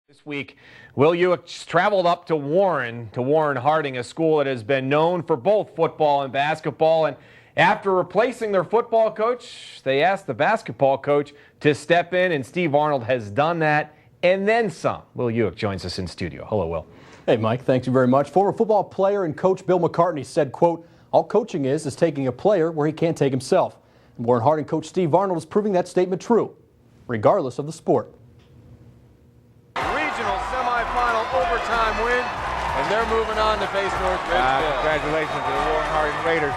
This week, Will Ujek traveled up to Warren Harding, a school that has been known for both football and basketball. And after replacing their football coach, they asked the basketball coach to step in, and Steve Arnold has done that and then some. Will Ujek joins us in studio. Hello, Will. Hey, Mike. Thank you very much. Former football player and coach Bill McCartney said, quote, "All coaching is taking a player where he can't take himself." And Warren Harding coach Steve Arnold is proving that statement true, regardless of the sport. Semi-final overtime win, and they're moving on to face North Ridgeville. Congratulations to the Warren Harding Raiders.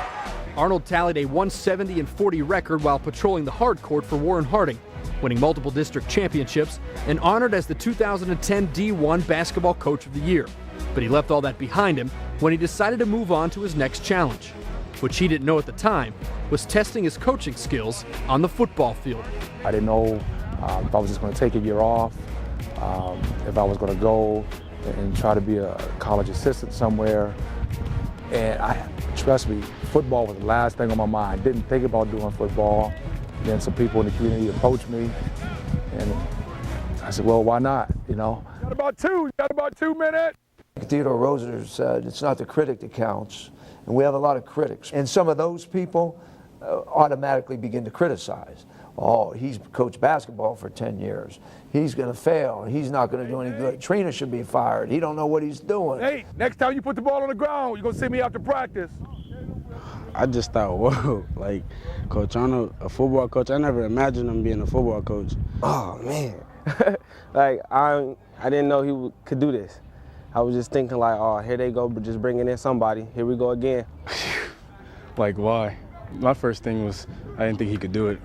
Arnold tallied a 170-40 record while patrolling the hard court for Warren Harding, winning multiple district championships and honored as the 2010 D1 Basketball Coach of the Year. But he left all that behind him when he decided to move on to his next challenge, which he didn't know at the time was testing his coaching skills on the football field. I didn't know if I was just going to take a year off, if I was going to go and try to be a college assistant somewhere. And trust me, football was the last thing on my mind. Didn't think about doing football. Then some people in the community approached me, and I said, well, why not, you know? Got about 2 minutes. Theodore Roosevelt said, it's not the critic that counts, and we have a lot of critics. And some of those people automatically begin to criticize. Oh, he's coached basketball for 10 years. He's going to fail. He's not going to do any good. Trainer should be fired. He don't know what he's doing. Hey, next time you put the ball on the ground, you're going to see me after practice. I just thought, whoa, like, Coach Arnold, a football coach, I never imagined him being a football coach. Oh, man. Like, I didn't know he could do this. I was just thinking, like, oh, here they go, but just bringing in somebody. Here we go again. Like, why? My first thing was I didn't think he could do it.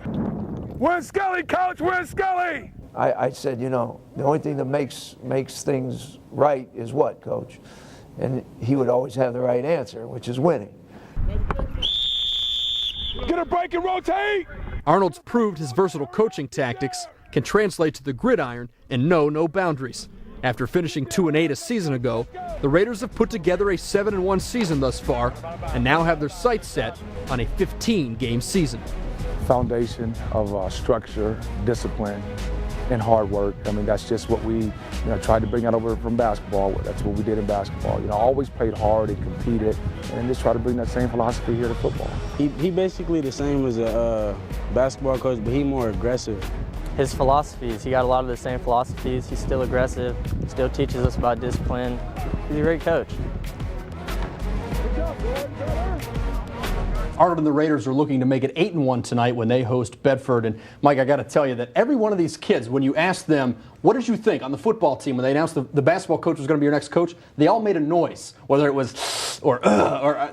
Where's Scully, Coach? Where's Scully? I said, you know, the only thing that makes things right is what, Coach? And he would always have the right answer, which is winning. Get a break and rotate! Arnold's proved his versatile coaching tactics can translate to the gridiron and know no boundaries. After finishing 2-8 a season ago, the Raiders have put together a 7-1 season thus far and now have their sights set on a 15-game season. Foundation of structure, discipline, and hard work. I mean, that's just what we tried to bring out over from basketball. That's what we did in basketball. Always played hard and competed, and just try to bring that same philosophy here to football. He basically the same as a basketball coach, but he more aggressive. His philosophies, he got a lot of the same philosophies. He's still aggressive, still teaches us about discipline. He's a great coach. Arnold and the Raiders are looking to make it 8-1 tonight when they host Bedford. And Mike, I got to tell you that every one of these kids, when you ask them, what did you think on the football team when they announced the basketball coach was going to be your next coach, they all made a noise, whether it was or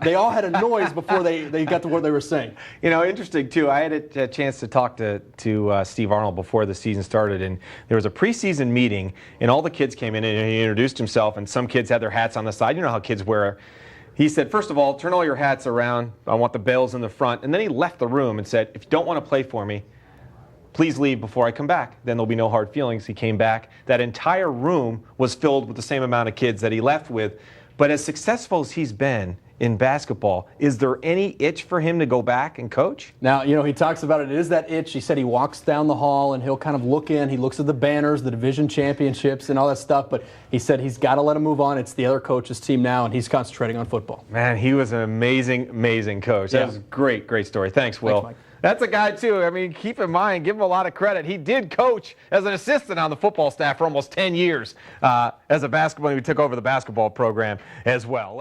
they all had a noise before they got to what they were saying. You know, interesting too. I had a chance to talk to Steve Arnold before the season started, and there was a preseason meeting, and all the kids came in, and he introduced himself, and some kids had their hats on the side. You know how kids wear. He said, first of all, turn all your hats around. I want the bells in the front. And then he left the room and said, if you don't want to play for me, please leave before I come back. Then there'll be no hard feelings. He came back. That entire room was filled with the same amount of kids that he left with. But as successful as he's been in basketball, is there any itch for him to go back and coach? Now, you know, he talks about it. It is that itch. He said he walks down the hall and he'll kind of look in. He looks at the banners, the division championships and all that stuff. But he said he's got to let him move on. It's the other coach's team now, and he's concentrating on football. Man, he was an amazing, amazing coach. That was a great, great story. Thanks, Will. Thanks, Mike. That's a guy, too. I mean, keep in mind, give him a lot of credit. He did coach as an assistant on the football staff for almost 10 years as a basketball. He took over the basketball program as well.